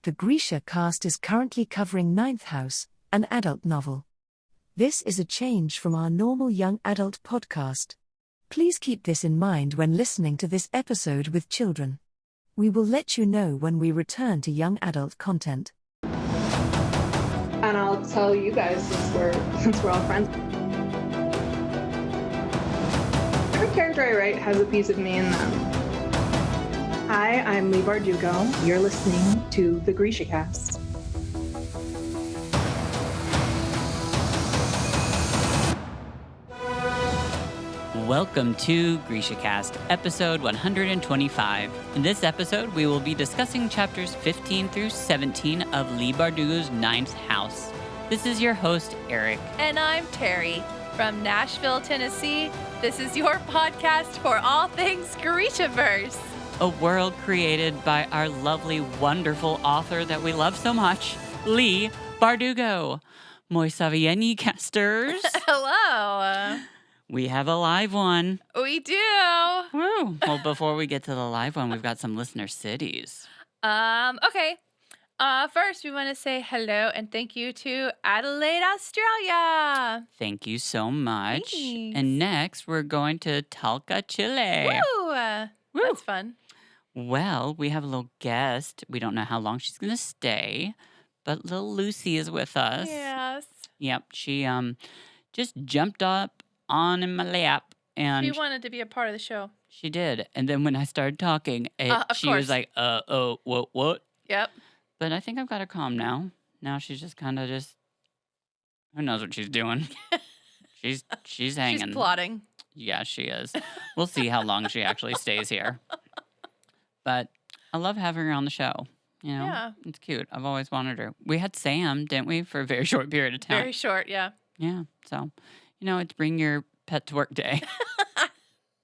The GrishaCast is currently covering Ninth House, an adult novel. This is a change from our normal young adult podcast. Please keep this in mind when listening to this episode with children. We will let you know when we return to young adult content. And I'll tell you guys since we're all friends. Every character I write has a piece of me in them. Hi, I'm Lee Bardugo. You're listening to the GrishaCast. Welcome to GrishaCast, episode 125. In this episode, we will be discussing chapters 15 through 17 of Lee Bardugo's Ninth House. This is your host, Eric. And I'm Terry from Nashville, Tennessee. This is your podcast for all things Grishaverse. A world created by our lovely, wonderful author that we love so much, Lee Bardugo. Moi savieni casters. Hello. We have a live one. We do. Woo. Well, before we get to the live one, we've got some listener cities. Okay. First, we want to say hello and thank you to Adelaide, Australia. Thank you so much. Thanks. And next, we're going to Talca, Chile. Woo! That's fun. Well, we have a little guest. We don't know how long she's going to stay, but little Lucy is with us. Yes. Yep, she just jumped up on in my lap, and She wanted to be a part of the show. she did. And then when I started talking, she was course. like, what? Yep. But I think I've got her calm now. Now she's just kind of who knows what she's doing. She's hanging. She's plotting. Yeah, she is. We'll see how long she actually stays here. But I love having her on the show. You know, Yeah. It's cute. I've always wanted her. We had Sam, didn't we, for a very short period of time? Very short, yeah. Yeah. So, it's bring your pet to work day.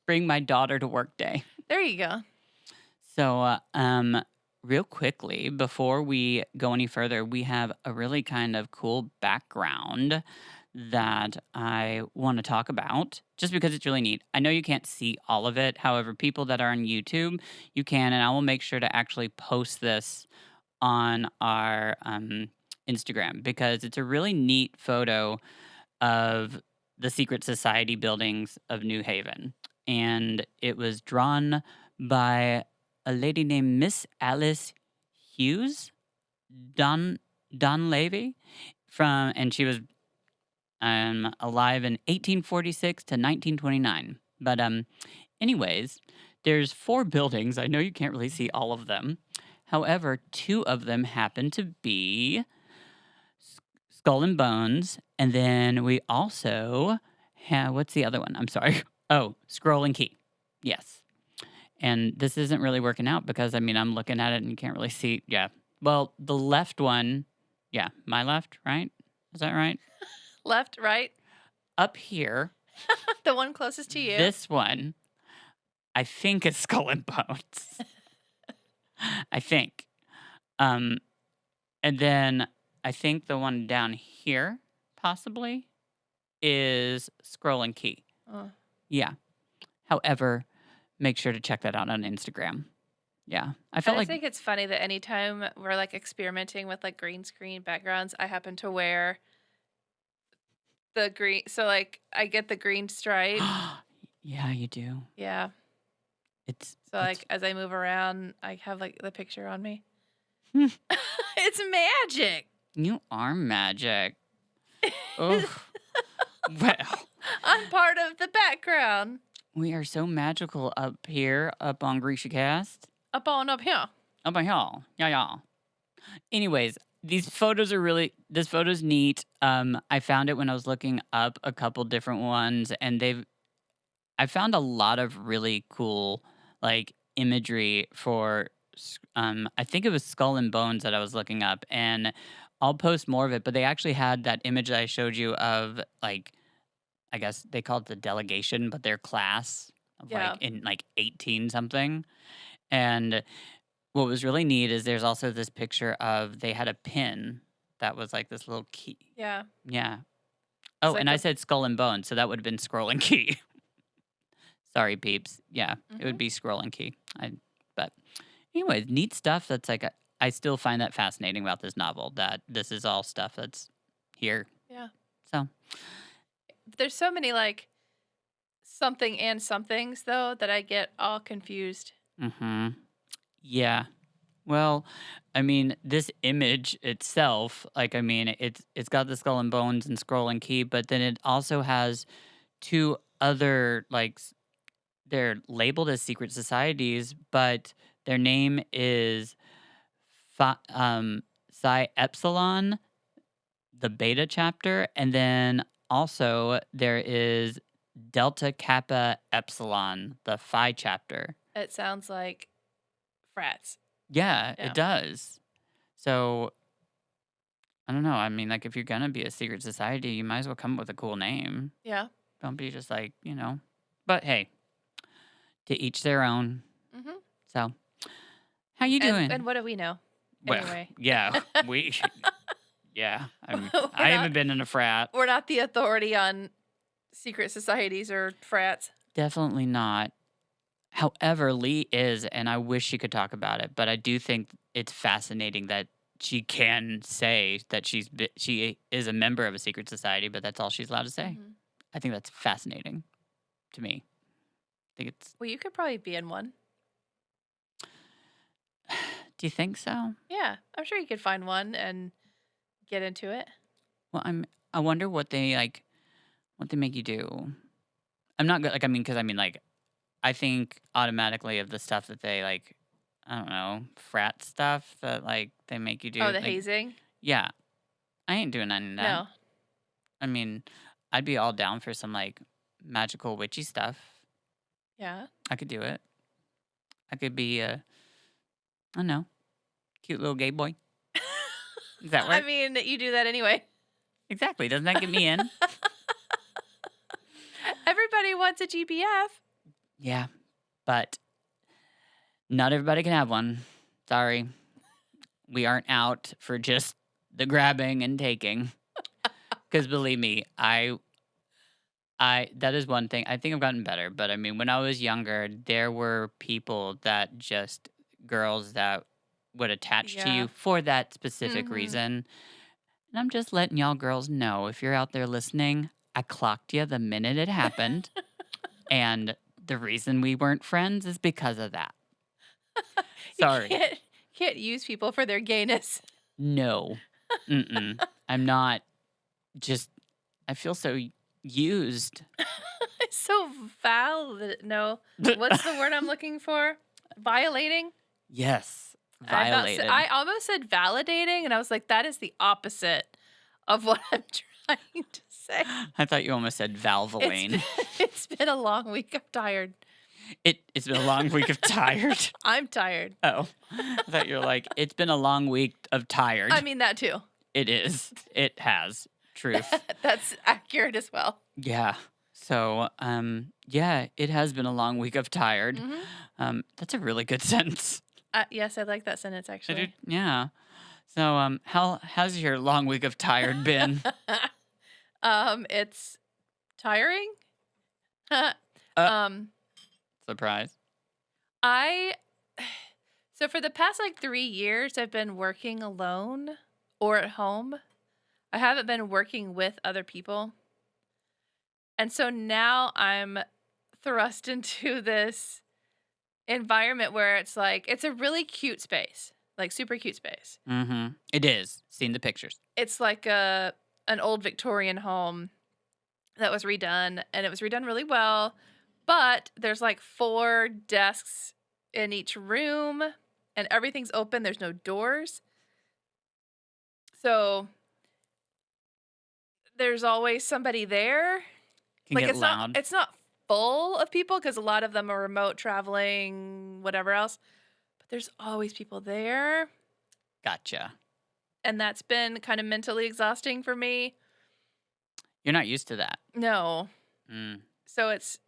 Bring my daughter to work day. There you go. So, real quickly, before we go any further, we have a really kind of cool background that I want to talk about just because it's really neat. I know you can't see all of it. However, people that are on YouTube, you can, and I will make sure to actually post this on our Instagram because it's a really neat photo of the secret society buildings of New Haven. And it was drawn by a lady named Miss Alice Hughes Donlevy and she was alive in 1846 to 1929. But anyways, there's 4 buildings. I know you can't really see all of them. However, 2 of them happen to be Skull and Bones. And then we also have, what's the other one? I'm sorry. Oh, Scroll and Key. Yes. And this isn't really working out because, I'm looking at it and you can't really see. Yeah. Well, the left one, yeah, my left, right? Is that right? Left, right. Up here, The one closest to you. this one, I think is Skull and Bones. I think. And then I think the one down here, possibly, is Scroll and Key. Oh. Yeah. However, make sure to check that out on Instagram. Yeah. I think it's funny that anytime we're experimenting with green screen backgrounds, I happen to wear the green. So I get the green stripe. Yeah, you do. Yeah. It's As I move around, I have the picture on me. Hmm. It's magic. You are magic. Oh. Well, I'm part of the background. we are so magical up here, up on GrishaCast. Up here. Up on here. Yeah. Anyways, this photo's neat. I found it when I was looking up a couple different ones, and I found a lot of really cool, imagery for, I think it was Skull and Bones that I was looking up, and I'll post more of it, but they actually had that image that I showed you of, I guess they call it the delegation, but their class of Yeah. in 18 something. And what was really neat is there's also this picture of they had a pin that was this little key. Yeah. Yeah. Oh, and I said Skull and Bone, so that would have been Scroll and Key. Sorry, peeps. Yeah, it would be Scroll and Key. But anyways, neat stuff that's I still find that fascinating about this novel, that this is all stuff that's here. Yeah. So, There's so many like something and somethings though that I get all confused. yeah. Well, I mean, this image itself, like, I mean, it's got the skull and bones and scroll and key, but then it also has two other, like, they're labeled as secret societies, but their name is Psi Epsilon, the beta chapter, and then also there is Delta Kappa Epsilon, the Phi chapter. It sounds like frats. Yeah, Yeah. it does. So I don't know. I mean, like, if you're gonna be a secret society, you might as well come up with a cool name. Yeah. Don't be just like, But hey, to each their own. Mm-hmm. So, how you doing? And what do we know? Well, Anyway. yeah, yeah. I We're haven't been in a frat. We're not the authority on secret societies or frats. Definitely not. However, Lee is, and I wish she could talk about it, but I do think it's fascinating that she can say that she is a member of a secret society, but that's all she's allowed to say. Mhm. I think that's fascinating to me. I think it's. Well, you could probably be in one. Do you think so? Yeah, I'm sure you could find one and get into it. Well, I wonder what they make you do. I'm not good. Like, I mean, because I think automatically of the stuff that they like. I don't know, frat stuff that like they make you do. Oh, the like, hazing? Yeah, I ain't doing any of that. No. I mean, I'd be all down for some like magical witchy stuff. Yeah. I could do it. I could be a, I don't know, cute little gay boy. Does that work? I mean, you do that anyway. Exactly. Doesn't that get me in? Everybody wants a GBF. Yeah, but not everybody can have one. Sorry. We aren't out for just the grabbing and taking. Because believe me, I that is one thing. I think I've gotten better, but I mean, when I was younger, there were people girls that would attach to Yeah. you for that specific Mhm. reason. And I'm just letting y'all girls know, if you're out there listening, I clocked you the minute it happened. And the reason we weren't friends is because of that. Sorry. You can't use people for their gayness. No. I'm not just, I feel so used. It's so no. What's the word I'm looking for? Violating? Yes. Violated. I almost said validating, and I was like, that is the opposite of what I'm trying to say. I thought you almost said Valvoline. It's been a long week. I'm tired. It's been a long week of tired. I'm tired. Oh. I thought you were like, it's been a long week of tired. I mean that too. It is. It has. Truth. That's accurate as well. Yeah. So, yeah, it has been a long week of tired. Mm-hmm. That's a really good sentence. Yes, I like that sentence actually. Yeah. So, how's your long week of tired been? It's tiring. Surprise. So for the past like 3 years, I've been working alone or at home. I haven't been working with other people. And so now I'm thrust into this environment where it's like, it's a really cute space, like super cute space. Mm-hmm. It is. Seen the pictures. It's like an old Victorian home that was redone, and it was redone really well. But there's like 4 desks in each room, and everything's open. There's no doors. So there's always somebody there. Can Like get loud. it's not full of people because a lot of them are remote traveling, whatever else. But there's always people there. Gotcha. And that's been kind of mentally exhausting for me. You're not used to that. No. Mm. So it's,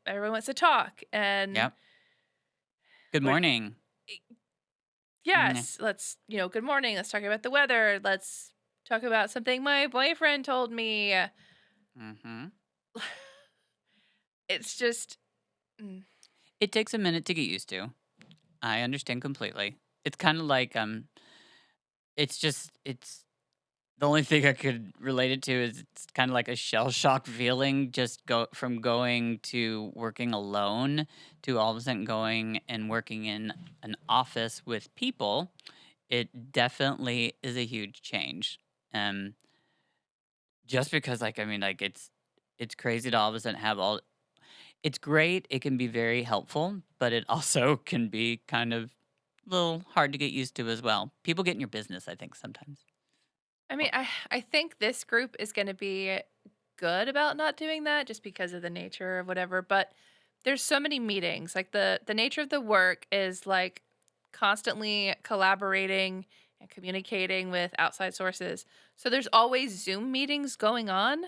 everyone wants to talk. And Yep. Good morning. yes, let's, good morning. Let's talk about the weather. Let's talk about something my boyfriend told me. Mm-hmm. It's just. It takes a minute to get used to. I understand completely. it's kind of like it's the only thing I could relate it to is it's kind of like a shell shock feeling, just going to working alone to all of a sudden going and working in an office with people. It definitely is a huge change. Um, just because, like, I mean, like, it's crazy to all of a sudden have all. It's great. It can be very helpful, but it also can be kind of a little hard to get used to as well. People get in your business, I think, sometimes. I mean, I think this group is going to be good about not doing that just because of the nature of whatever, but there's so many meetings. Like the nature of the work is like constantly collaborating and communicating with outside sources. So there's always Zoom meetings going on.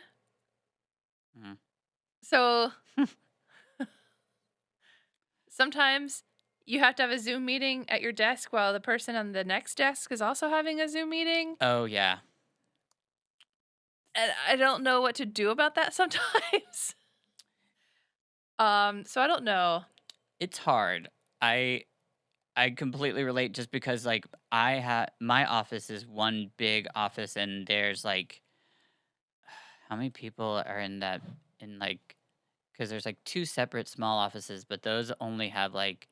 Mm. So sometimes you have to have a Zoom meeting at your desk while the person on the next desk is also having a Zoom meeting. Oh yeah. And I don't know what to do about that sometimes. So I don't know. It's hard. I I completely relate just because like I have my office is one big office and there's like how many people are in that in like because there's like two separate small offices, but those only have like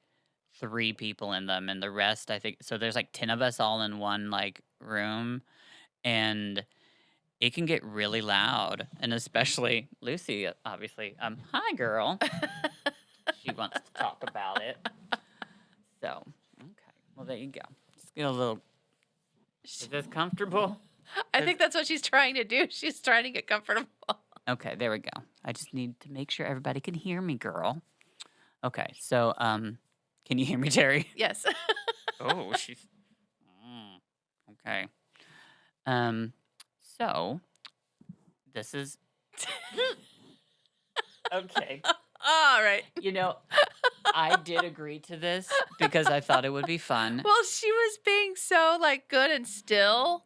three people in them and the rest I think so there's like 10 of us all in one like room and it can get really loud and especially Lucy obviously hi girl she wants to talk about it. So, okay. Well, there you go. Just get a little. Is this comfortable? I think that's what she's trying to do. She's trying to get comfortable. Okay, there we go. I just need to make sure everybody can hear me, girl. Okay, so can you hear me, Terry? Yes. Oh, she's. Okay. Um, so this is okay. All right. You know, I did agree to this because I thought it would be fun. Well, she was being so like good and still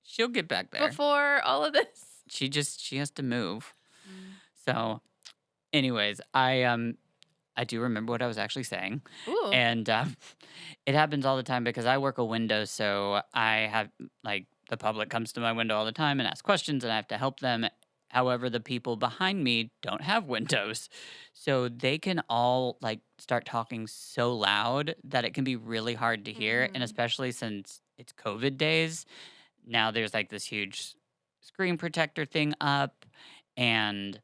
She'll get back there. before all of this. She has to move. So, anyways, I do remember what I was actually saying, Ooh. and it happens all the time because I work a window, so I have like the public comes to my window all the time and asks questions, and I have to help them. However, the people behind me don't have windows, so they can all like start talking so loud that it can be really hard to hear, and especially since it's COVID days, now there's like this huge screen protector thing up, and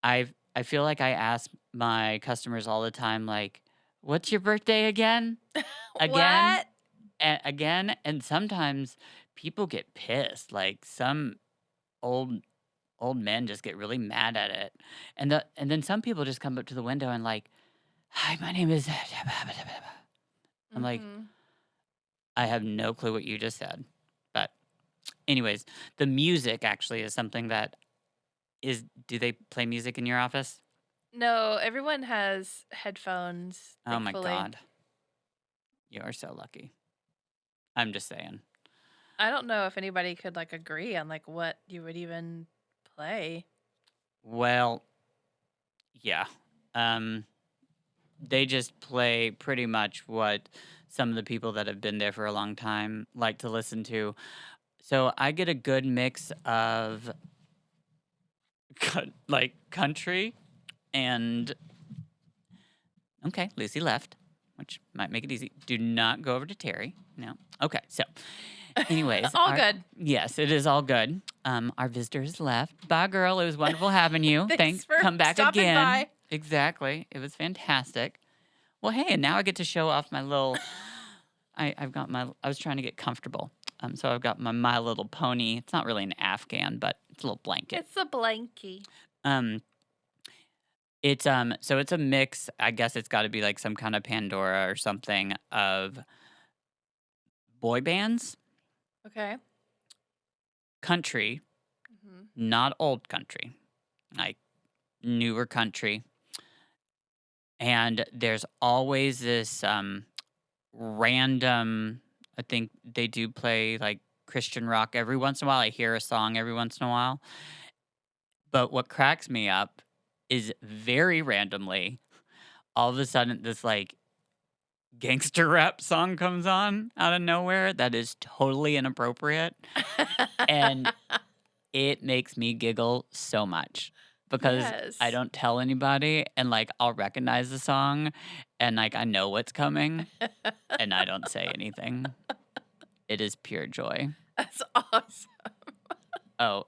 I feel like I ask my customers all the time, like, "What's your birthday again?" Again, What? and again, and sometimes people get pissed. Like some old old men just get really mad at it, and then some people just come up to the window and like, "Hi, my name is." I'm like, I have no clue what you just said, but anyways, the music actually is something that is. Do they play music in your office? No, everyone has headphones. Oh my Thankfully. God. You are so lucky. I'm just saying. I don't know if anybody could like agree on like what you would even play. Well, yeah. They just play pretty much what some of the people that have been there for a long time like to listen to. So I get a good mix of like country and okay, Lucy left, which might make it easy. Do not go over to Terry. No. Okay, so anyways. All good. Yes, it is all good. Our visitor has left. Bye, girl. It was wonderful having you. Thanks for Come back stopping again. by. Exactly. It was fantastic. Well, hey, and now I get to show off my little. I've got my. I was trying to get comfortable. So I've got My Little Pony. It's not really an Afghan, but it's a little blanket. It's a blankie. It's so it's a mix. I guess it's got to be like some kind of Pandora or something of boy bands, Okay. country, not old country, like newer country. And there's always this random, I think they do play like Christian rock every once in a while. I hear a song every once in a while. But what cracks me up is very randomly, all of a sudden, this like gangster rap song comes on out of nowhere that is totally inappropriate. And it makes me giggle so much because I Yes. don't tell anybody and like I'll recognize the song and like I know what's coming and I don't say anything. It is pure joy. That's awesome. Oh,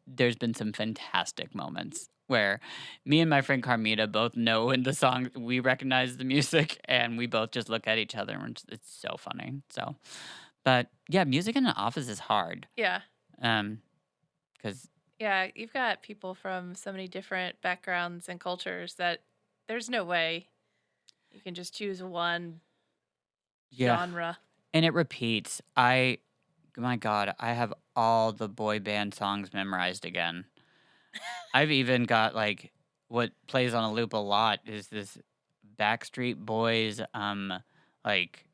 there's been some fantastic moments where me and my friend Carmita both know when the song we recognize the music and we both just look at each other and it's so funny. So, but yeah, music in an office is hard. Yeah. Because Yeah, you've got people from so many different backgrounds and cultures that there's no way you can just choose one yeah, genre. and it repeats. My God, I have all the boy band songs memorized again. I've even got like what plays on a loop a lot is this Backstreet Boys like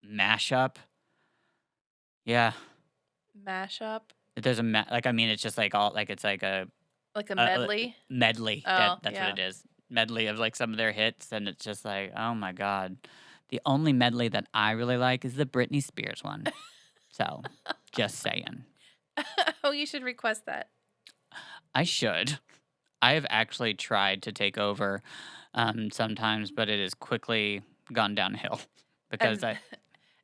mashup. Yeah, Mashup? there's a like I mean it's just like all like it's like Like a a medley? medley. Oh, That's yeah. what it is. Medley of like some of their hits, and it's just like oh my God. The only medley that I really like is the Britney Spears one. So, just saying. Oh, you should request that. I should. I have actually tried to take over sometimes, but it has quickly gone downhill because And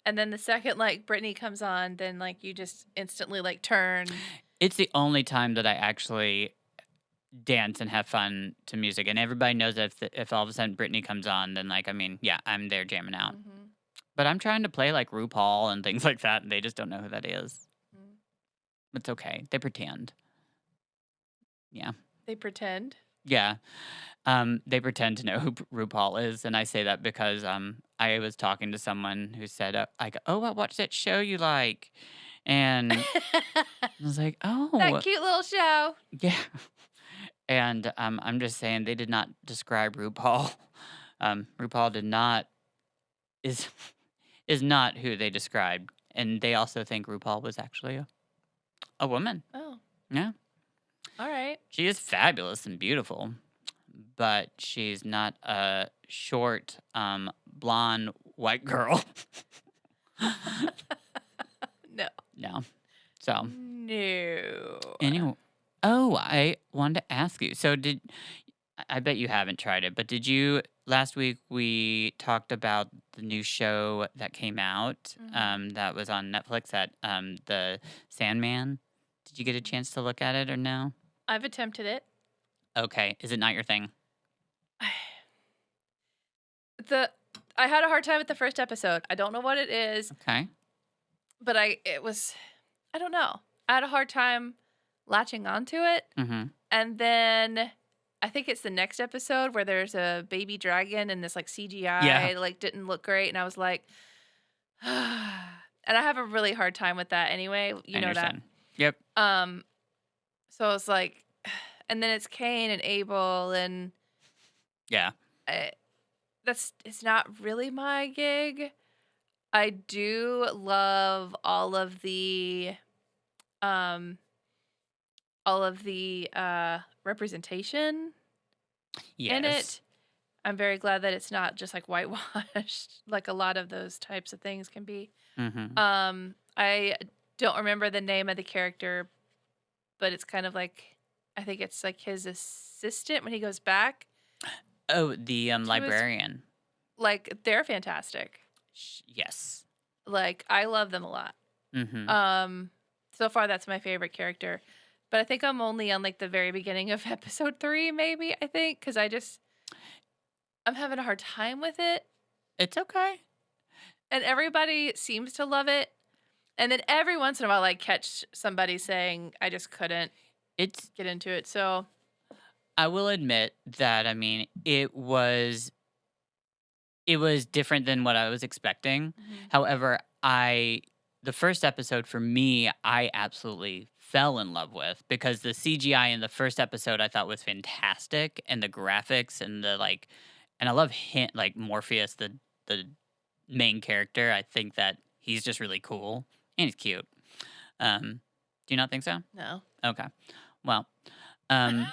and then the second like Britney comes on, then like you just instantly like turn. it's the only time that I actually dance and have fun to music, and everybody knows that if all of a sudden Britney comes on, then like I mean, yeah, I'm there jamming out. Mm-hmm. But I'm trying to play like RuPaul and things like that, and they just don't know who that is. Mm-hmm. It's okay. They pretend. Yeah. They pretend. Yeah. They pretend to know who RuPaul is, and I say that because I was talking to someone who said, like, "Oh, I watched that show you like," and I was like, That "Oh, cute little show. yeah." And I'm just saying they did not describe RuPaul. RuPaul did not is is not who they described, and they also think RuPaul was actually a woman. Oh, Yeah, all right. she is fabulous and beautiful, but she's not a short, blonde white girl. No. No. So No. anyway, I wanted to ask you. So I bet you haven't tried it, but did you last week we talked about the new show that came out Mhm. that was on Netflix that the Sandman. Did you get a chance to look at it or no? I've attempted it. Okay, is it not your thing? I had a hard time with the first episode. I don't know what it is, Okay. but I don't know. I had a hard time latching onto it. Mhm. And then I think it's the next episode where there's a baby dragon and this like CGI Yeah. like didn't look great, and I was like and I have a really hard time with that anyway, I you know that. understand. Yep. So I was like and then it's Cain and Abel, and Yeah. I, it's not really my gig. I do love um all of the representation in Yes. it. I'm very glad that it's not just like whitewashed like a lot of those types of things can be. Mhm. I don't remember the name of the character, but it's kind of like I think it's like his assistant when he goes back. Oh, the his- librarian. Like they're fantastic. Yes. Like I love them a lot. Mhm. So far that's my favorite character. But I think I'm only on like the very beginning of episode 3 maybe, I think, cuz I'm having a hard time with it. It's okay. And everybody seems to love it. And then every once in a while I catch somebody saying I just couldn't It's get into it. So, I will admit that I mean it was different than what I was expecting. mhm. However, the first episode for me, I absolutely fell in love with because the CGI in the first episode I thought was fantastic and the graphics and the like and I love him like Morpheus, the main character. I think that he's just really cool and he's cute. Do you not think so? No. Okay. Well, um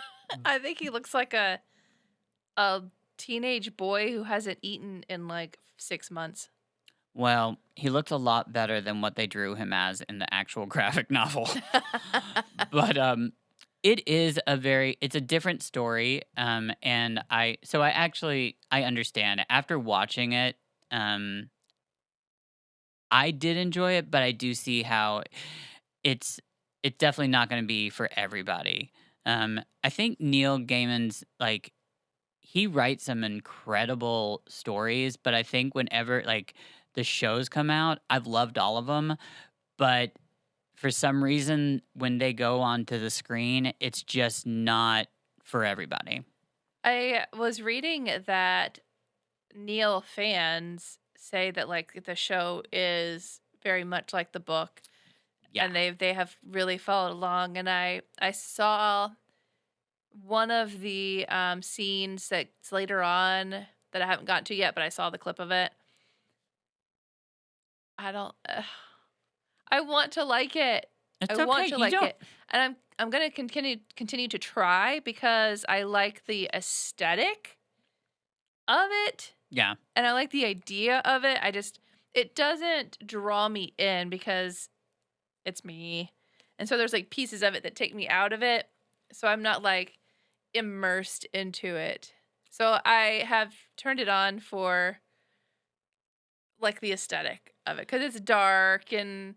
I think he looks like a teenage boy who hasn't eaten in like 6 months. Well, he looked a lot better than what they drew him as in the actual graphic novel. But it's a different story. And I understand after watching it. I did enjoy it, but I do see how it's it's definitely not going to be for everybody. I think Neil Gaiman's like he writes some incredible stories, but I think whenever like the shows come out, I've loved all of them, but for some reason when they go onto the screen, it's just not for everybody. I was reading that Neil fans say that like the show is very much like the book, Yeah. and they have really followed along. And I saw one of the scenes that's later on that I haven't gotten to yet, but I saw the clip of it. I don't. I want to like it. It's I want okay. to You like don't it, and I'm gonna continue to try because I like the aesthetic of it, Yeah. and I like the idea of it. It doesn't draw me in because it's me, and so there's like pieces of it that take me out of it, so I'm not like immersed into it. So I have turned it on for like the aesthetic of it because it's dark and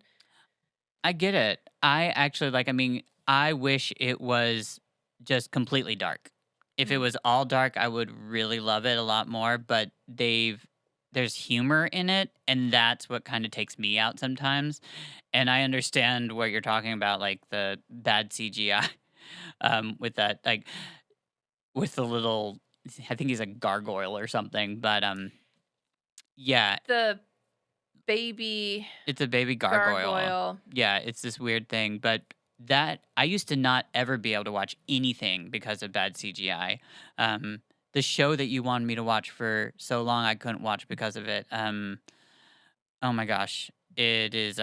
I get it. I actually I wish it was just completely dark. If it Mhm. was all dark, I would really love it a lot more, but there's humor in it, and that's what kind of takes me out sometimes. And I understand what you're talking about, like the bad CGI with that like with the little I think he's a gargoyle or something, but yeah, the baby it's a baby gargoyle. gargoyle. Yeah, it's this weird thing, but that I used to not ever be able to watch anything because of bad CGI. The show that you wanted me to watch for so long, I couldn't watch because of it. Oh my gosh, it is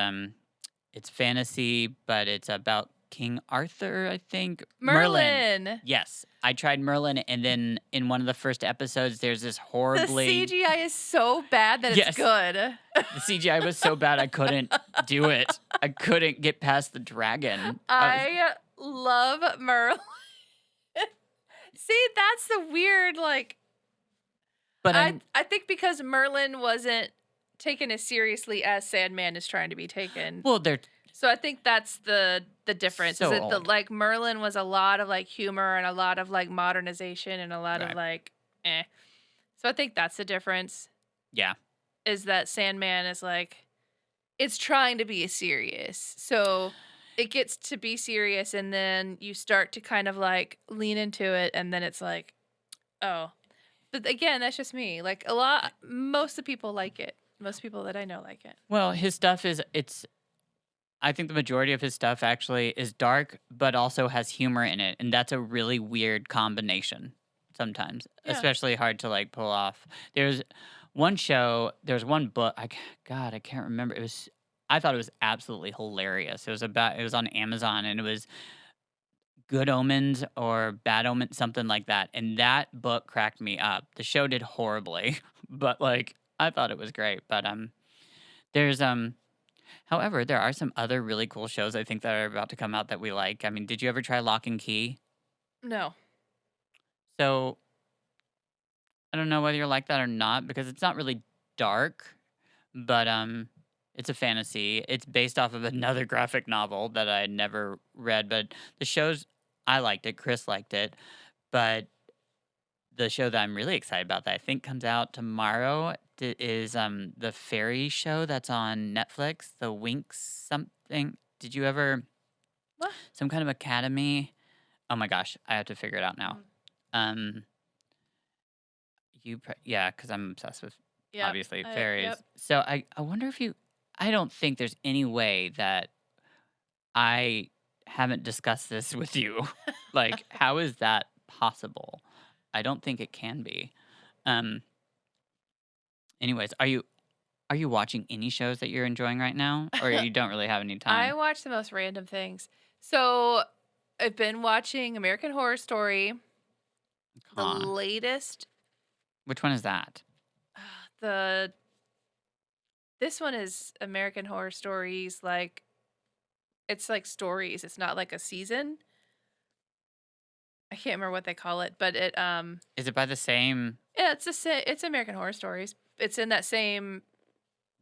it's fantasy, but it's about King Arthur, I think. Merlin. Yes, I tried Merlin, and then in one of the first episodes, there's this The horribly CGI is so bad that Yes. it's good. the CGI was so bad I couldn't do it. I couldn't get past the dragon. I love Merlin. See, that's the weird like But I think because Merlin wasn't taken as seriously as Sandman is trying to be taken. well, they're So I think that's the difference. So is that the old. like Merlin was a lot of like humor and a lot of like modernization and a lot of Right. like So I think that's the difference. yeah. Is that Sandman is like it's trying to be serious. So it gets to be serious and then you start to kind of like lean into it and then it's like, oh. But again, that's just me. Like most of the people like it. Most people that I know like it. Well, his stuff I think the majority of his stuff actually is dark, but also has humor in it, and that's a really weird combination sometimes, Yeah. especially hard to like pull off. There's one book. God, I can't remember. I thought it was absolutely hilarious. It was on Amazon, and it was Good Omens or Bad Omens, something like that. And that book cracked me up. The show did horribly, but like I thought it was great. But there's however, there are some other really cool shows I think that are about to come out that we like. I mean, did you ever try Lock and Key? No. So I don't know whether you're like that or not because it's not really dark, but it's a fantasy. It's based off of another graphic novel that I had never read, but the shows I liked it, Chris liked it, but the show that I'm really excited about that I think comes out tomorrow is the fairy show that's on Netflix, the Winx something. Did you ever What? some kind of academy? Oh my gosh, I have to figure it out now. Yeah, because I'm obsessed with Yep. obviously fairies. Yep. So I wonder if I don't think there's any way that I haven't discussed this with you. Like, how is that possible? I don't think it can be. Anyways, are you watching any shows that you're enjoying right now, or you don't really have any I time? watch the most random things. So I've been watching American Horror Story, the Huh. latest, Which one is that? the This one is American Horror Stories. Like, it's like stories. It's not like a season. I can't remember what they call it, but it Is it by the same yeah, it's American Horror Stories. It's in that same,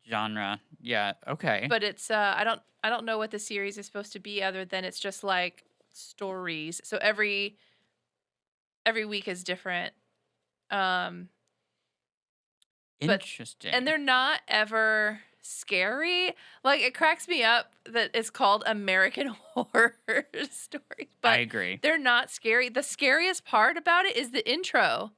genre? Yeah. Okay. but it's I don't know what the series is supposed to be other than it's just like stories. So every week is different. But Interesting. and they're not ever scary. Like, it cracks me up that it's called American Horror Story, I but agree. they're not scary. The scariest part about it is the intro.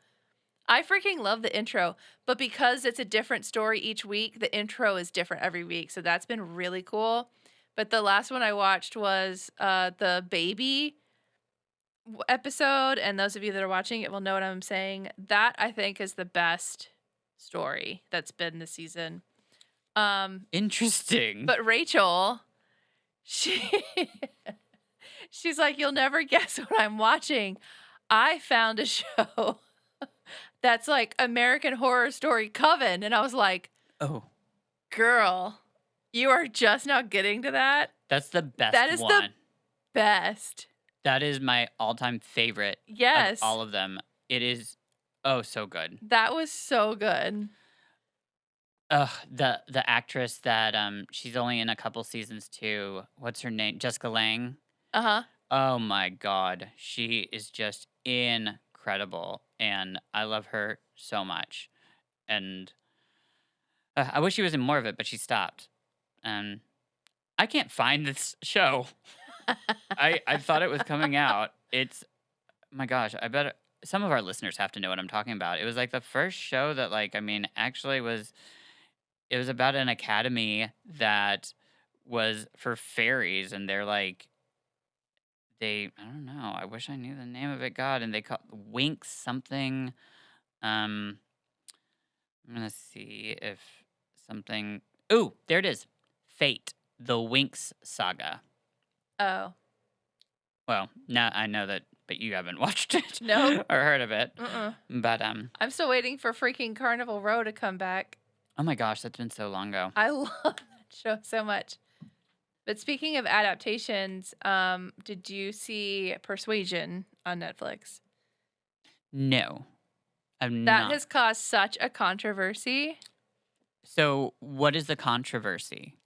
I freaking love the intro, but because it's a different story each week, the intro is different every week. So that's been really cool. But the last one I watched was the baby episode, and those of you that are watching it will know what I'm saying. That, I think, is the best story that's been this season. Interesting. But Rachel, she's like, you'll never guess what I'm watching. I found a show that's like American Horror Story Coven, and I was like, oh, girl, you are just now getting to that. that's the best That is one. the best. That is my all-time favorite Yes. of all of them. It is so good. That was so good. The actress that she's only in a couple seasons too. What's her name? Jessica Lange. Uh-huh. Oh my god, she is just incredible, and I love her so much. And I wish she was in more of it, but she stopped. And I can't find this show. I thought it was coming out. It's my gosh. I bet some of our listeners have to know what I'm talking about. It was like the first show that, like, I mean, actually was. It was about an academy that was for fairies, and they're like. I don't know. I wish I knew the name of it. God, and they call Winx something. I'm gonna see if something. Ooh, there it is. Fate, the Winx saga. Oh. Well, now I know that, but you haven't watched it. Nope. Or heard of it. But I'm still waiting for freaking Carnival Row to come back. oh my gosh, that's been so long ago. I love that show so much. But speaking of adaptations, did you see Persuasion on Netflix? No, I've That not. has caused such a controversy. So, what is the controversy?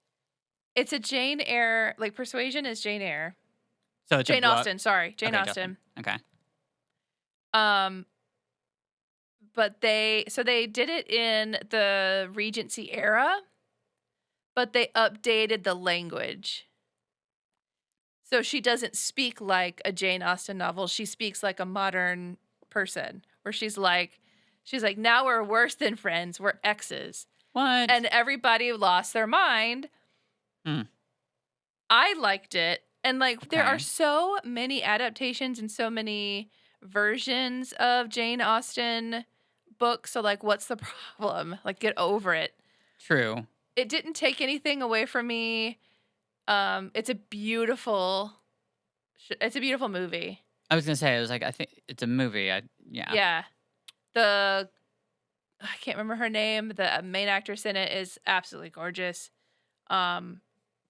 It's a Jane Eyre, like Persuasion is Jane Eyre. So it's Jane Austen, sorry. Jane Okay, Austen. Okay. But they did it in the Regency era, but they updated the language. So she doesn't speak like a Jane Austen novel. She speaks like a modern person, where she's like, now we're worse than friends. We're exes. What? And everybody lost their mind. I liked it. And like, there Okay. are so many adaptations and so many versions of Jane Austen books. So like, what's the problem? Like, get over it. True. It didn't take anything away from me. It's a beautiful movie. I was gonna say, I was like, I think it's a movie. Yeah. I can't remember her name. The main actress in it is absolutely gorgeous.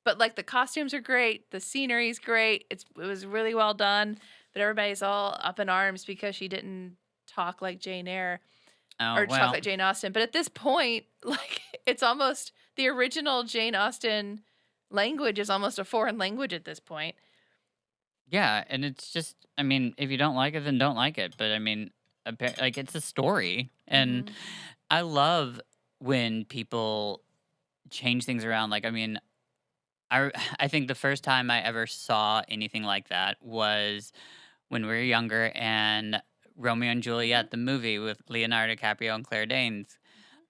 But like, the costumes are great. The scenery's great. It was really well done. But everybody's all up in arms because she didn't talk like Jane Eyre or talk like Jane Austen. But at this point, like, it's almost the original Jane Austen language is almost a foreign language at this point. Yeah, and it's just, I mean, if you don't like it, then don't like it. But I mean, like, it's a story, and I love when people change things around. Like, I mean, I think the first time I ever saw anything like that was when we were younger, and Romeo and Juliet, the movie with Leonardo DiCaprio and Claire Danes.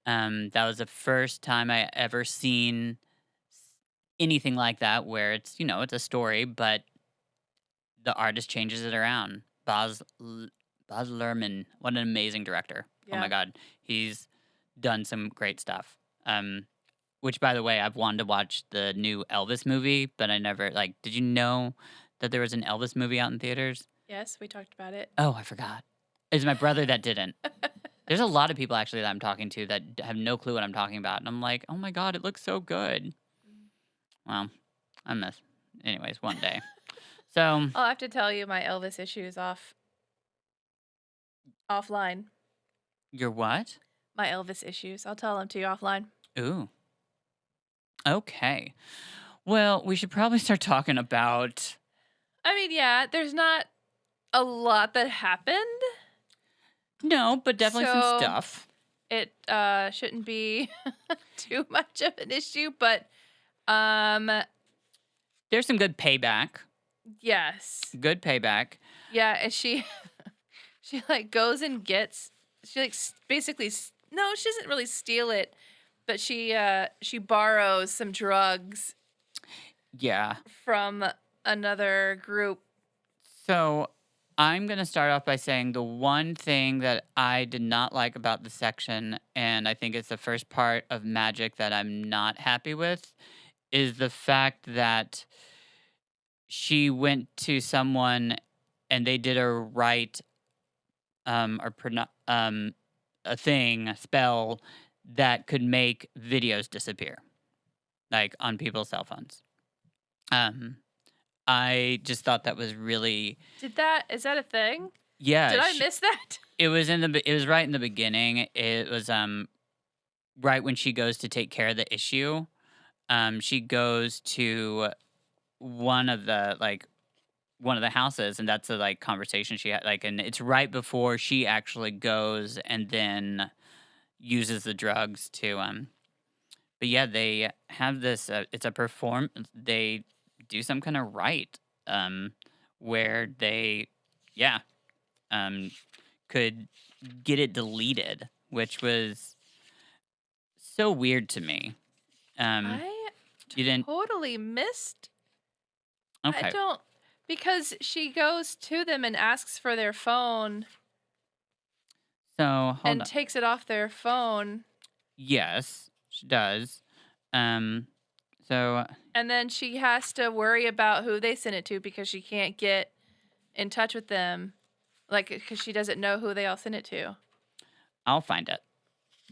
That was the first time I ever seen anything like that, where it's, it's a story, but the artist changes it around. Baz Luhrmann, what an amazing director. Yeah. Oh my God. He's done some great stuff. Which, by the way, I've wanted to watch the new Elvis movie, but I never, did you know that there was an Elvis movie out in theaters? Yes, we talked about it. Oh, I forgot. It was my brother that didn't. There's a lot of people actually that I'm talking to that have no clue what I'm talking about. And I'm like, oh my God, it looks so good. Well, I miss. Anyways, one day. So, I'll have to tell you my Elvis issues offline. your what? My Elvis issues. I'll tell them to you offline. Ooh. Okay. Well, we should probably start talking about. I mean, yeah, there's not a lot that happened, No, but definitely some So- stuff. it shouldn't be too much of an issue, but There's some good payback. yes. Good payback. Yeah, and she like goes and gets she like basically no, she doesn't really steal it, but she borrows some drugs Yeah. from another group. So I'm going to start off by saying the one thing that I did not like about the section, and I think it's the first part of Magic that I'm not happy with, is the fact that she went to someone and they did a right a spell that could make videos disappear, like on people's cell phones. I just thought that was really Is that a thing? yeah. Did I miss that? It was it was right in the beginning. It was right when she goes to take care of the issue. She goes to one of the houses, and that's the like conversation she had, like, and it's right before she actually goes and then uses the drugs to but yeah, they have this it's a they do some kind of rite where they yeah could get it deleted, which was so weird to me. I You didn't totally missed. okay. I don't because she goes to them and asks for their phone So hold and on. takes it off their phone. Yes, she does. So And then she has to worry about who they sent it to because she can't get in touch with them. Like, because she doesn't know who they all sent it to. I'll find it.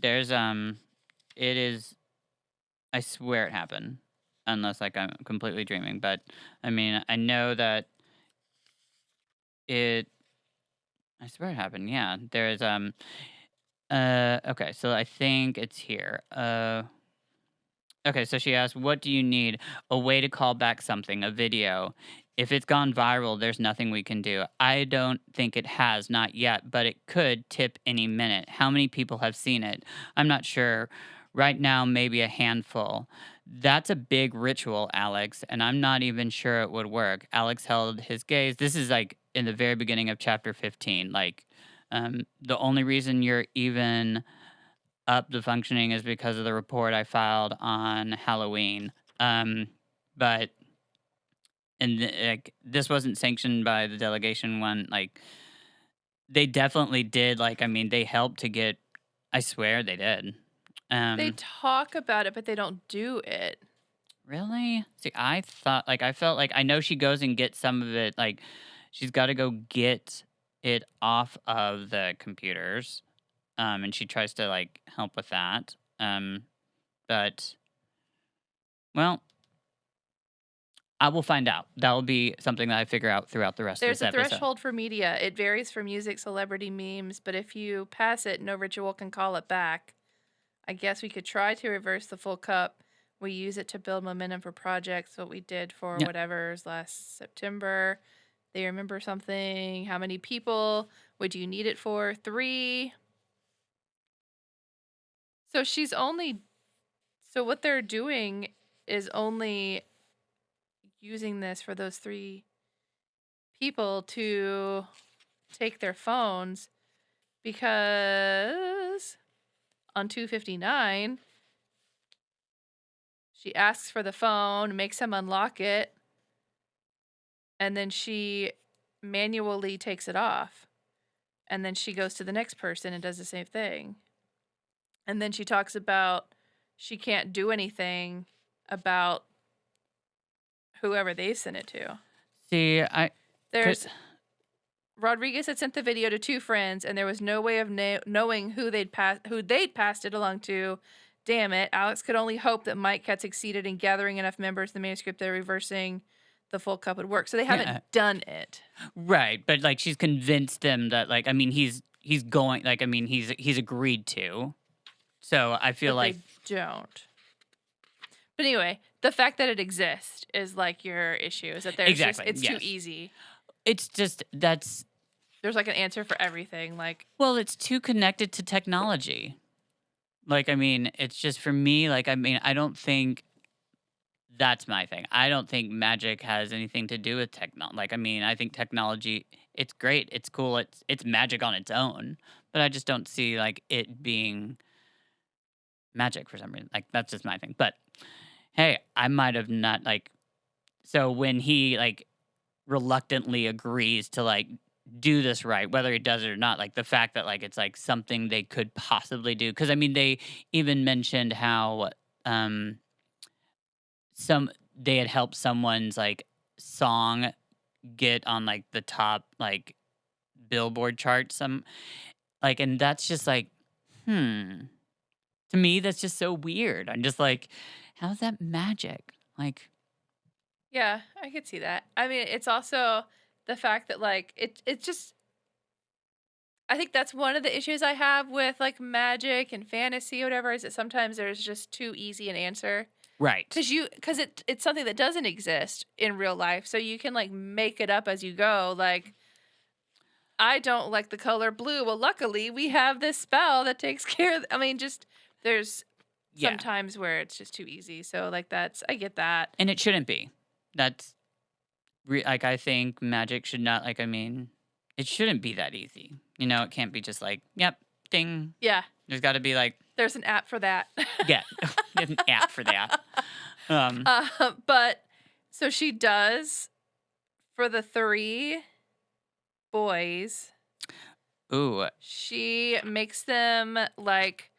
There's it is. I swear it happened, unless like I'm completely dreaming. But I mean, I know that it. I swear it happened. Yeah, there's Okay, so I think it's here. Okay, so she asked, "What do you need? A way to call back something, a video. If it's gone viral, there's nothing we can do. I don't think it has, not yet, but it could tip any minute. How many people have seen it? I'm not sure. Right now, maybe a handful. That's a big ritual, Alex, and I'm not even sure it would work." Alex held his gaze. This is like in the very beginning of chapter 15. Like, the only reason you're even up the functioning is because of the report I filed on Halloween. But like this wasn't sanctioned by the delegation one. Like they definitely did. Like I mean, they helped to get. I swear they did. They talk about it, but they don't do it. Really? See, I felt like I know she goes and gets some of it. Like she's got to go get it off of the computers. And she tries to like help with that. But well, I will find out. That will be something that I figure out throughout the rest There's of a this episode. threshold for media. It varies for music, celebrity, memes, but if you pass it, no ritual can call it back. I guess we could try to reverse the full cup. We use it to build momentum for projects, what we did for Yeah. whatever's last September. They remember something. How many people would you need it for? 3. So so what they're doing is only using this for those 3 people to take their phones because on 259 she asks for the phone, makes him unlock it, and then she manually takes it off. And then she goes to the next person and does the same thing. And then she talks about she can't do anything about whoever they sent it to. See, There's Rodriguez had sent the video to 2 friends, and there was no way of knowing who they'd passed it along to. Damn it. Alex could only hope that Mike had succeeded in gathering enough members of the manuscript that reversing the full cup would work. So they haven't done it. Right. But, like, she's convinced them that, like, I mean, he's going, like, I mean, he's agreed to. So I feel like they don't. But anyway, the fact that it exists is, like, your issue. Is that there's it's too easy. It's just, there's, like, an answer for everything. Like, well, it's too connected to technology. Like, I mean, it's just, for me, like, I mean, I don't think that's my thing. I don't think magic has anything to do with technology. Like, I mean, I think technology, it's great, it's cool, it's magic on its own, but I just don't see, like, it being magic for some reason. Like, that's just my thing. But hey, I might have not, like, so when he, like, reluctantly agrees to, like, do this right, whether he does it or not, like, the fact that, like, it's, like, something they could possibly do, because I mean, they even mentioned how they had helped someone's, like, song get on, like, the top, like, Billboard chart, like, and that's just like, to me, that's just so weird. I'm just like, how's that magic? Like, yeah, I could see that. I mean, it's also the fact that, like, it's just, I think that's one of the issues I have with, like, magic and fantasy or whatever, is that sometimes there's just too easy an answer. right. Because it's something that doesn't exist in real life, so you can, like, make it up as you go. Like, I don't like the color blue. Well, luckily, we have this spell that takes care of... I mean, just, there's sometimes where it's just too easy. So, like, I get that. And it shouldn't be. That's, like, I think magic should not, like, I mean, it shouldn't be that easy. You know, it can't be just like, yep, ding. Yeah. There's got to be, like... There's an app for that. Yeah, there's an app for that. But, so she does, for the 3 boys... Ooh. She makes them, like,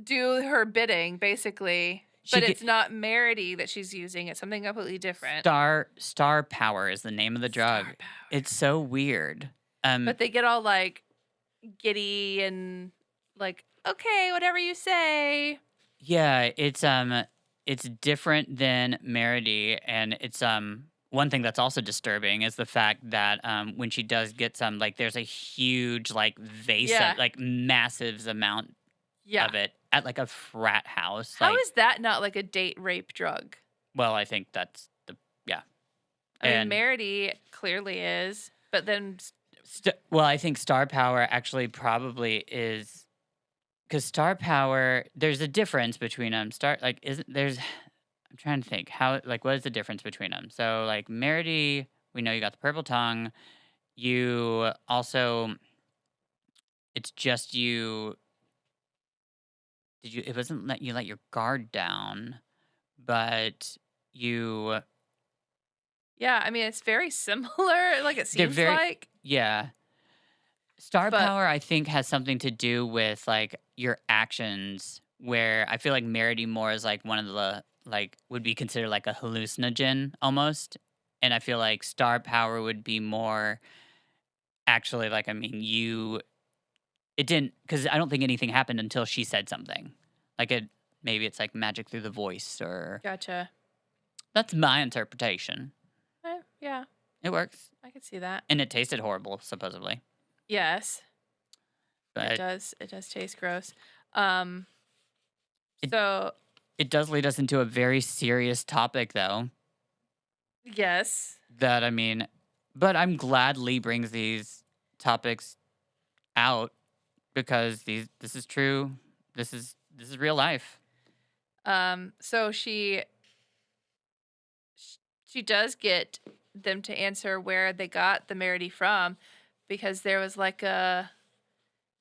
do her bidding, basically. But it's not Merity that she's using. It's something completely different. Star power is the name of the drug. It's so weird. But they get all, like, giddy and, like, okay, whatever you say. Yeah, it's different than Merity, and it's one thing that's also disturbing is the fact that when she does get some, like, there's a huge, like, vase, like, massive amount of it at, like, a frat house. How like, is that not, like, a date rape drug? Well, I think that's I mean, Merity clearly is, but then... well, I think star power actually probably is, because star power, there's a difference between them. I'm trying to think how, like, what is the difference between them? So, like, Merity, we know you got the purple tongue. You also, it's just you. It wasn't let you let your guard down, but you. Yeah, I mean, it's very similar. Like, it seems like. Yeah. Star power, I think, has something to do with, like, your actions, where I feel like Merity more is, like, one of the, like, would be considered, like, a hallucinogen almost. And I feel like star power would be more actually, like, I mean, it didn't, because I don't think anything happened until she said something. Like, maybe it's, like, magic through the voice, or. Gotcha. That's my interpretation. Yeah. It works. I could see that. And it tasted horrible, supposedly. Yes. But it does taste gross. It does lead us into a very serious topic, though. Yes. That, I mean, but I'm glad Lee brings these topics out, because this is true. This is real life. So she does get them to answer where they got the Merity from, because there was, like,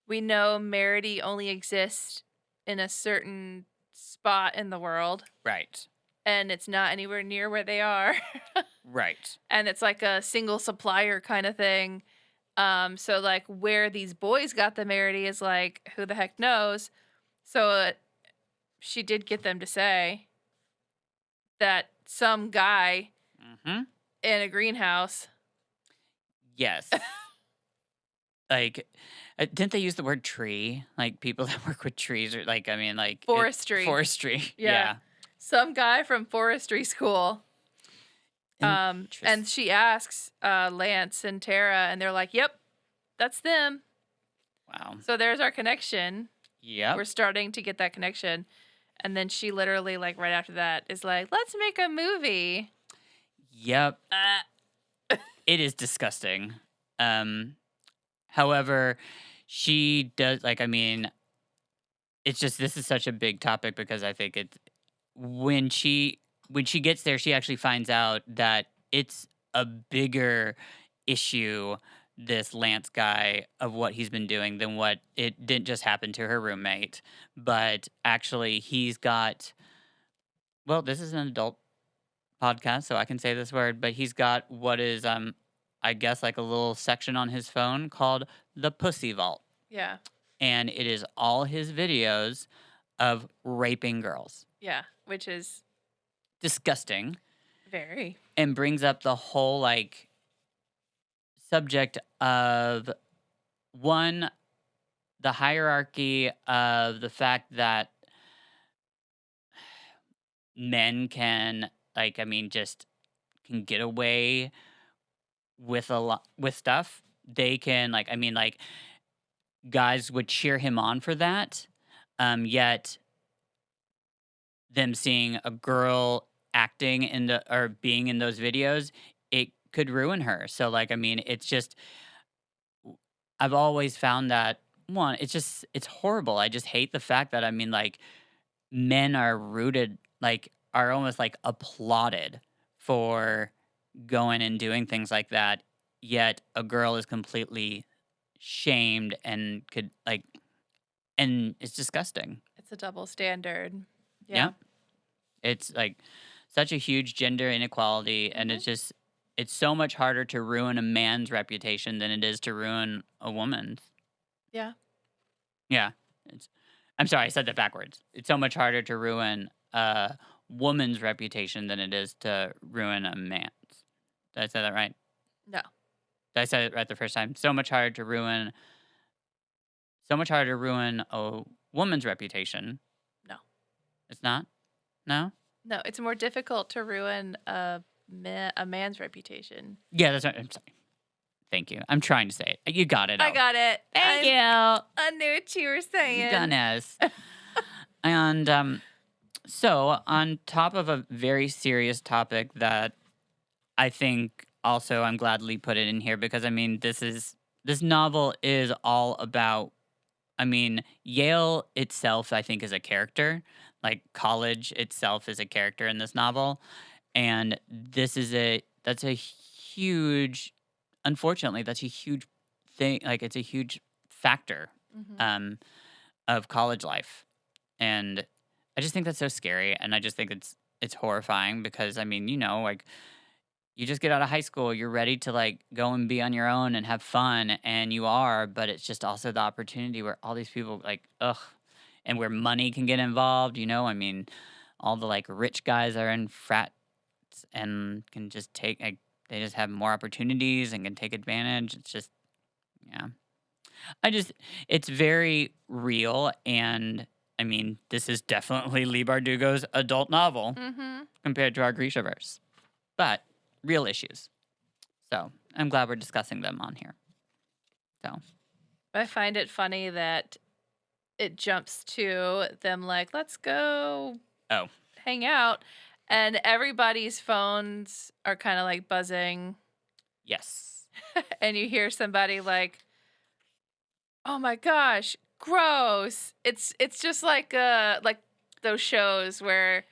we know Merity only exists in a certain spot in the world. Right. And it's not anywhere near where they are. Right. And it's like a single supplier kind of thing. So, like, where these boys got the Merity is, like, who the heck knows? So she did get them to say that some guy in a greenhouse. Yes. like, didn't they use the word tree? Like people that work with trees, or like, I mean, like Forestry. forestry. Yeah. Some guy from forestry school. And she asks Lance and Tara, and they're like, "Yep, that's them." Wow. So there's our connection. Yep. We're starting to get that connection. And then she literally, like, right after that is like, "Let's make a movie." Yep. It is disgusting. However, she does, like, I mean, it's just, this is such a big topic because I think it's, when she gets there, she actually finds out that it's a bigger issue, this Lance guy, of what he's been doing, than what it didn't just happen to her roommate, but actually he's got, well, this is an adult podcast, so I can say this word, but he's got what is, I guess, like a little section on his phone called the Pussy Vault. Yeah. And it is all his videos of raping girls. Yeah, which is disgusting. Very. And brings up the whole, like, subject of, one, the hierarchy of the fact that men can, like, I mean, just can get away with a lot, with stuff. They can, like, I mean, like, guys would cheer him on for that. Yet them seeing a girl acting in the, or being in those videos, it could ruin her. So, like, I mean, it's just, I've always found that, one, it's just, it's horrible. I just hate the fact that, I mean, like, men are rooted, like, are almost like applauded for going and doing things like that. Yet a girl is completely shamed and could, like, and it's disgusting. It's a double standard. Yeah. It's like such a huge gender inequality, and it's just, it's so much harder to ruin a man's reputation than it is to ruin a woman's. Yeah. Yeah. I'm sorry, I said that backwards. It's so much harder to ruin a woman's reputation than it is to ruin a man's. Did I say that right? No. Did I say it right the first time? So much harder to ruin a woman's reputation. No. It's not? No? No, it's more difficult to ruin a man's reputation. Yeah, that's right. I'm sorry. Thank you. I'm trying to say it. You got it. I got it. Thank you. I knew what you were saying. Goodness. And so, on top of a very serious topic that I think also I'm gladly put it in here because, I mean, this novel is all about, I mean, Yale itself, I think, is a character. Like, college itself is a character in this novel. And that's a huge, unfortunately, that's a huge thing. Like, it's a huge factor of college life. And I just think that's so scary. And I just think it's horrifying because, I mean, you know, like, you just get out of high school, you're ready to, like, go and be on your own and have fun, and you are, but it's just also the opportunity where all these people, like, and where money can get involved, you know? I mean, all the, like, rich guys are in frats and can just take, like, they just have more opportunities and can take advantage. It's just, yeah. It's very real, and, I mean, this is definitely Leigh Bardugo's adult novel compared to our Grishaverse. But real issues. So I'm glad we're discussing them on here. So I find it funny that it jumps to them like, let's go hang out. And everybody's phones are kind of like buzzing. Yes. And you hear somebody like, oh my gosh, gross. It's just like those shows where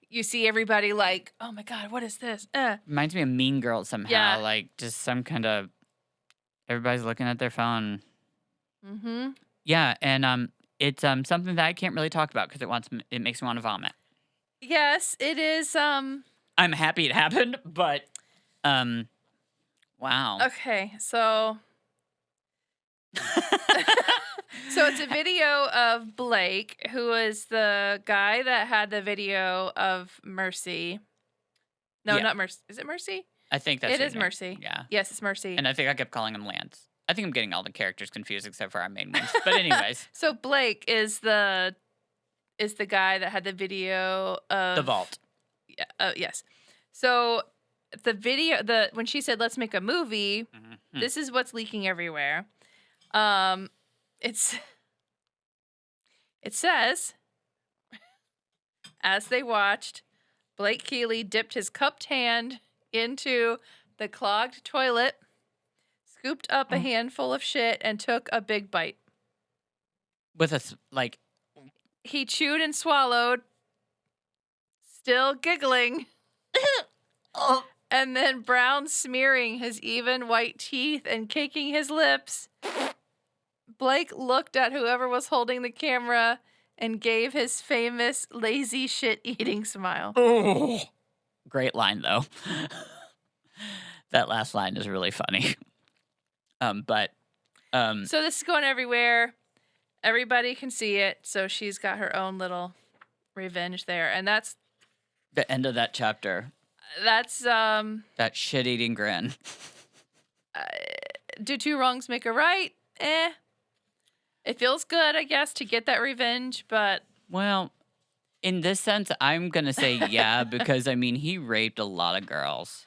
you see everybody like, oh my God, what is this? Reminds me of Mean Girls somehow. Yeah. Like, just some kind of, everybody's looking at their phone. Mm-hmm. Yeah, and it's something that I can't really talk about because it makes me want to vomit. Yes, it is. I'm happy it happened, but wow. Okay, so so it's a video of Blake, who is the guy that had the video of Mercy. No, Yeah. not Mercy. Is it Mercy? I think that's It her is name. Mercy. Yeah. Yes, it's Mercy. And I think I kept calling him Lance. I think I'm getting all the characters confused except for our main ones. But anyways, So Blake is the guy that had the video of the vault. Yeah, yes. So the video, when she said let's make a movie, Mhm. this is what's leaking everywhere. It says, as they watched, Blake Keeley dipped his cupped hand into the clogged toilet, scooped up a handful of shit, and took a big bite. With He chewed and swallowed, still giggling, and then Brown smearing his even white teeth and caking his lips. Blake looked at whoever was holding the camera and gave his famous lazy shit eating smile. Oh, great line though. That last line is really funny. So this is going everywhere. Everybody can see it. So she's got her own little revenge there, and that's the end of that chapter. That's That shit-eating grin. Do two wrongs make a right? It feels good, I guess, to get that revenge, but Well, in this sense, I'm gonna say yeah because I mean he raped a lot of girls,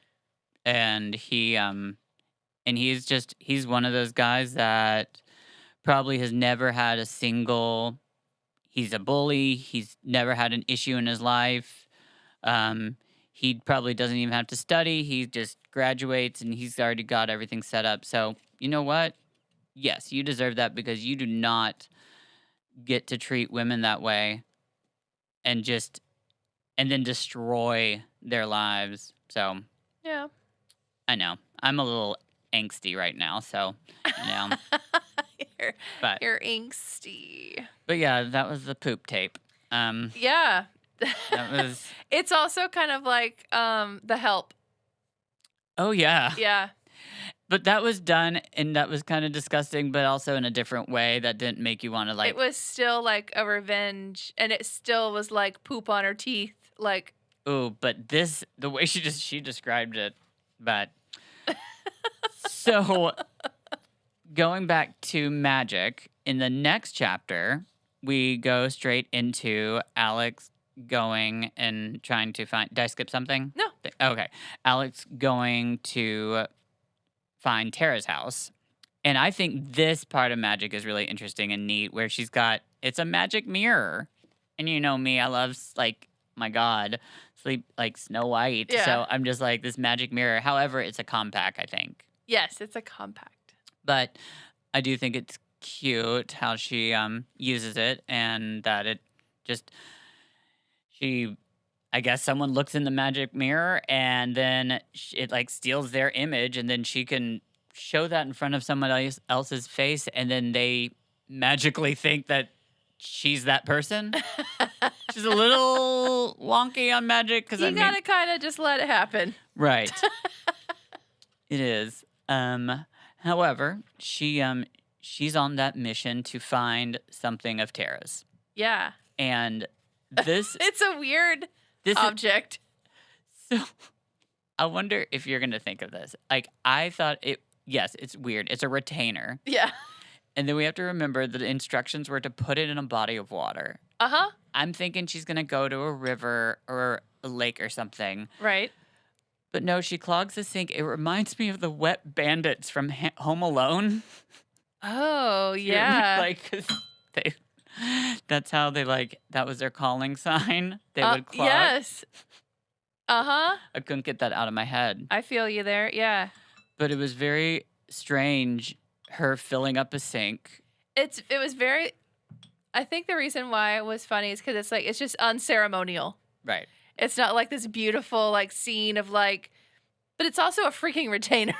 and he's one of those guys that probably has never had a single. He's a bully. He's never had an issue in his life. He probably doesn't even have to study. He just graduates and he's already got everything set up. So, you know what? Yes, you deserve that because you do not get to treat women that way and then destroy their lives. So, yeah. I know. I'm a little angsty right now, so, you know. You're angsty. But yeah, that was the poop tape. Yeah. That was. It's also kind of like The Help. Oh yeah. Yeah. But that was done, and that was kind of disgusting, but also in a different way that didn't make you want to like. It was still like a revenge, and it still was like poop on her teeth, like. Oh, but the way she described it, but. So, going back to magic, in the next chapter, we go straight into Alex going and trying to find. Did I skip something? No. Okay. Alex going to find Tara's house. And I think this part of magic is really interesting and neat where it's a magic mirror. And you know me, I love, like, my God, sleep like Snow White. Yeah. So I'm just like, this magic mirror. However, it's a compact, I think. Yes, it's a compact. But I do think it's cute how she uses it and that it just I guess someone looks in the magic mirror and then it like steals their image and then she can show that in front of someone else's face and then they magically think that she's that person. She's a little wonky on magic because you gotta kind of just let it happen. Right. It is. However, she's on that mission to find something of Tara's. Yeah. And this it's a weird object. So I wonder if you're gonna think of this. Like I thought yes, it's weird. It's a retainer. Yeah. And then we have to remember that the instructions were to put it in a body of water. Uh-huh. I'm thinking she's gonna go to a river or a lake or something. Right. But no, she clogs the sink. It reminds me of the wet bandits from Home Alone. Oh, yeah. Like, that's how that was their calling sign. They would clog. Yes. Uh-huh. I couldn't get that out of my head. I feel you there, yeah. But it was very strange, her filling up a sink. It was very, I think the reason why it was funny is because it's just unceremonial. Right. It's not like this beautiful like scene of like, but it's also a freaking retainer.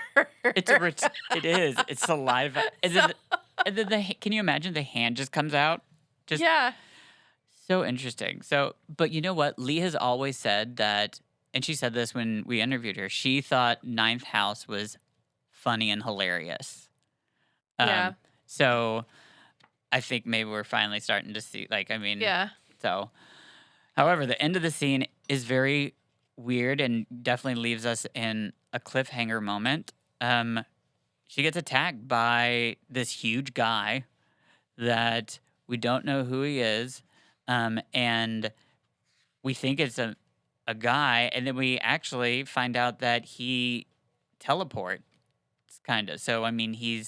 It is. It's saliva. And then can you imagine the hand just comes out? Just yeah. So interesting. So, but you know what? Lee has always said that, and she said this when we interviewed her, she thought Ninth House was funny and hilarious. Yeah. So I think maybe we're finally starting to see, yeah. So, however, the end of the scene is very weird and definitely leaves us in a cliffhanger moment. she gets attacked by this huge guy that we don't know who he is, and we think it's a guy, and then we actually find out that he teleports, kind of. So I mean, he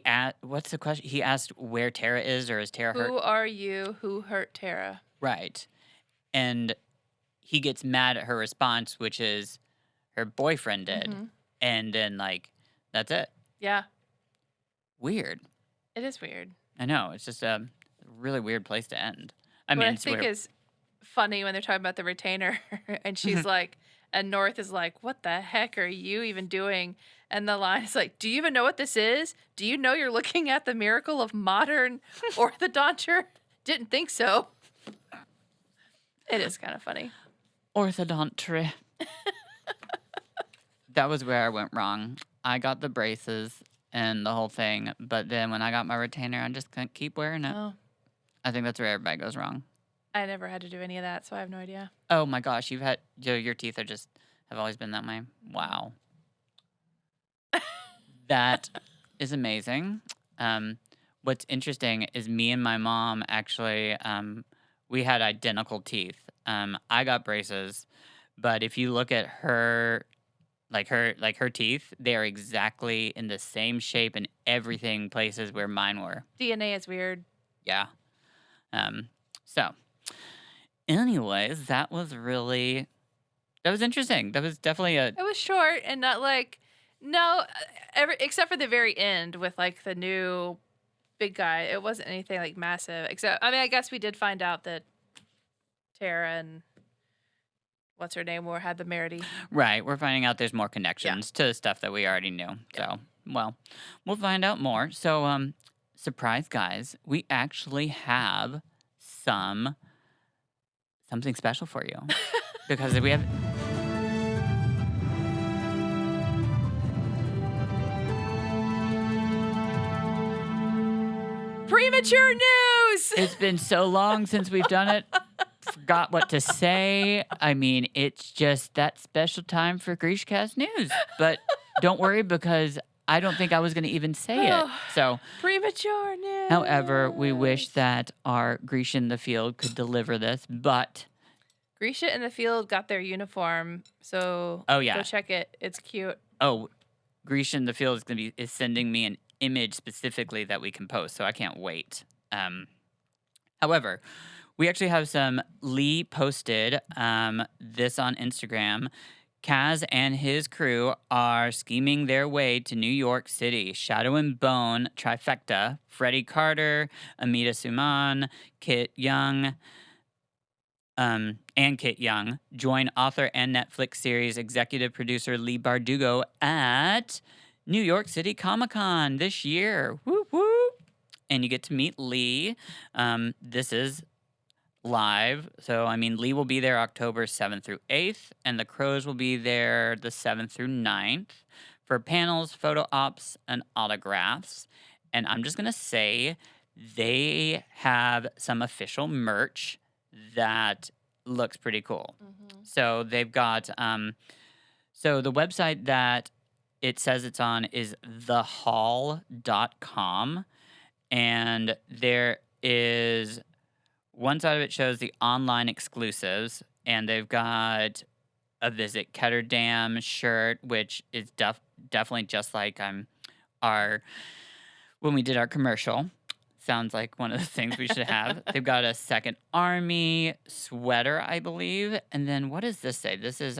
asked, what's the question? He asked where Tara is, or is Tara hurt? Who are you? Who hurt Tara? Right, and he gets mad at her response, which is her boyfriend did, Mhm. and then that's it. Yeah, Weird. it is weird. I know, it's just a really weird place to end. I What mean, I it's think weird. is funny when they're talking about the retainer, and she's like, and North is like, "What the heck are you even doing?" And the line is like, "Do you even know what this is? Do you know you're looking at the miracle of modern orthodonture? Didn't think so." It is kind of funny. Orthodontry. That was where I went wrong. I got the braces and the whole thing, but then when I got my retainer, I just couldn't keep wearing it. Oh, I think that's where everybody goes wrong. I never had to do any of that, so I have no idea. Oh my gosh, your teeth have always been that way. Wow. That is amazing. What's interesting is me and my mom actually, we had identical teeth. I got braces, but if you look at her teeth, they are exactly in the same shape and everything places where mine were. DNA is weird. Yeah. So anyways, that was interesting. That was definitely It was short and not like except for the very end with like the new big guy. It wasn't anything like massive. Except, I mean, I guess we did find out that Tara and what's her name had the Merity. right. We're finding out there's more connections to stuff that we already knew. Yeah. So, well, we'll find out more. So, surprise, guys, we actually have something special for you because we have. Premature news! It's been so long since we've done it. Forgot what to say. I mean, it's just that special time for GrishaCast news. But don't worry, because I don't think I was going to even say it. So, premature news. however, we wish that our Grisha in the field could deliver this, but Grisha in the field got their uniform, so Oh, yeah. go check it. It's cute. oh, Grisha in the field is sending me an image specifically that we can post, so I can't wait. However, we actually have some. Lee posted this on Instagram. Kaz and his crew are scheming their way to New York City. Shadow and Bone trifecta: Freddie Carter, Amita Suman, Kit Young, and Kit Young join author and Netflix series executive producer Lee Bardugo at New York City Comic-Con this year. Whoop whoop! And you get to meet Lee. This is live. So, I mean, Lee will be there October 7th through 8th, and the Crows will be there the 7th through 9th for panels, photo ops, and autographs. And I'm just going to say they have some official merch that looks pretty cool. So they've got, so the website that it says it's on is thehall.com. And there is one side of it shows the online exclusives, and they've got a Visit Ketterdam shirt, which is definitely just like when we did our commercial. Sounds like one of the things we should have. They've got a Second Army sweater, I believe. And then what does this say? This is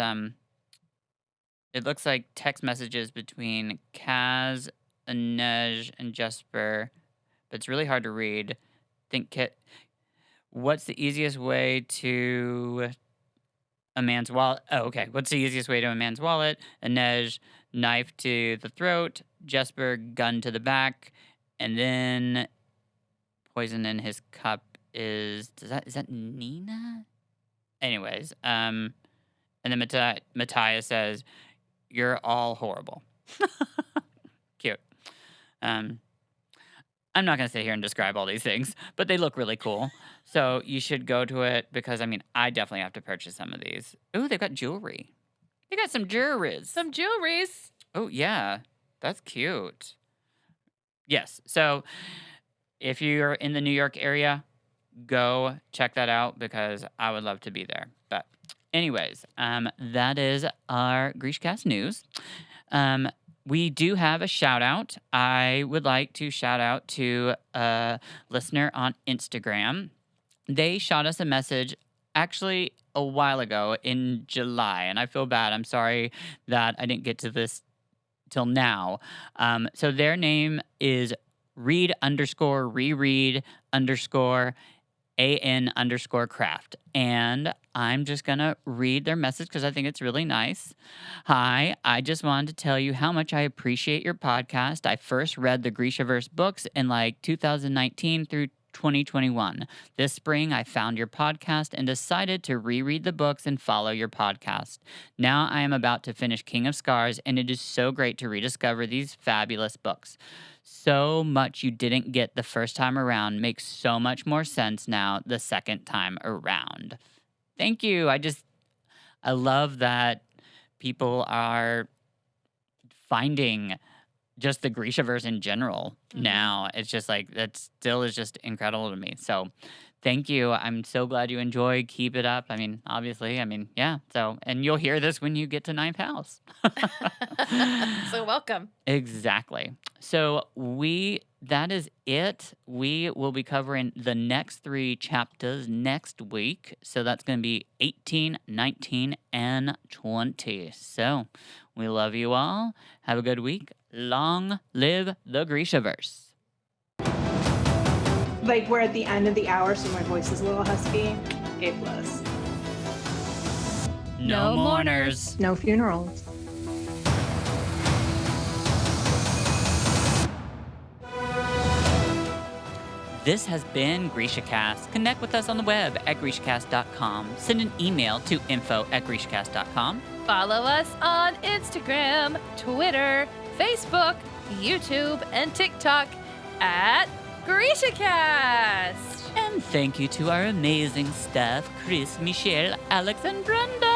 it looks like text messages between Kaz, Inej, and Jesper, but it's really hard to read. What's the easiest way to a man's wallet? Oh, okay. What's the easiest way to a man's wallet? Inej, knife to the throat. Jesper, gun to the back. And then poison in his cup is that Nina? Anyways, and then Matthias says, "You're all horrible." Cute. I'm not going to sit here and describe all these things, but they look really cool. So you should go to it because, I mean, I definitely have to purchase some of these. Ooh, they've got jewelry. You got some jewelries. Some jewelries. Oh, yeah. That's cute. Yes. So if you're in the New York area, go check that out because I would love to be there. But anyways, that is our GrishaCast news. We do have a shout out. I would like to shout out to a listener on Instagram. They shot us a message actually a while ago in July, and I feel bad. I'm sorry that I didn't get to this till now. So their name is read_reread_AN_craft. And I'm just going to read their message because I think it's really nice. Hi, I just wanted to tell you how much I appreciate your podcast. I first read the Grishaverse books in like 2019 through 2021. This spring, I found your podcast and decided to reread the books and follow your podcast. Now I am about to finish King of Scars, and it is so great to rediscover these fabulous books. So much you didn't get the first time around makes so much more sense now the second time around. Thank you. I love that people are finding just the Grishaverse in general now. It's just like, that still is just incredible to me. So thank you. I'm so glad you enjoy. Keep it up. I mean, obviously, yeah. So, and you'll hear this when you get to Ninth House. So welcome. Exactly. So that is it. We will be covering the next 3 chapters next week. So that's going to be 18, 19, and 20. So we love you all. Have a good week. Long live the Grishaverse. Like, we're at the end of the hour, so my voice is a little husky. A plus. No mourners. No funerals. This has been GrishaCast. Connect with us on the web at GrishaCast.com. Send an email to info@GrishaCast.com. Follow us on Instagram, Twitter, Facebook, YouTube, and TikTok at GrishaCast. And thank you to our amazing staff, Chris, Michelle, Alex, and Brenda.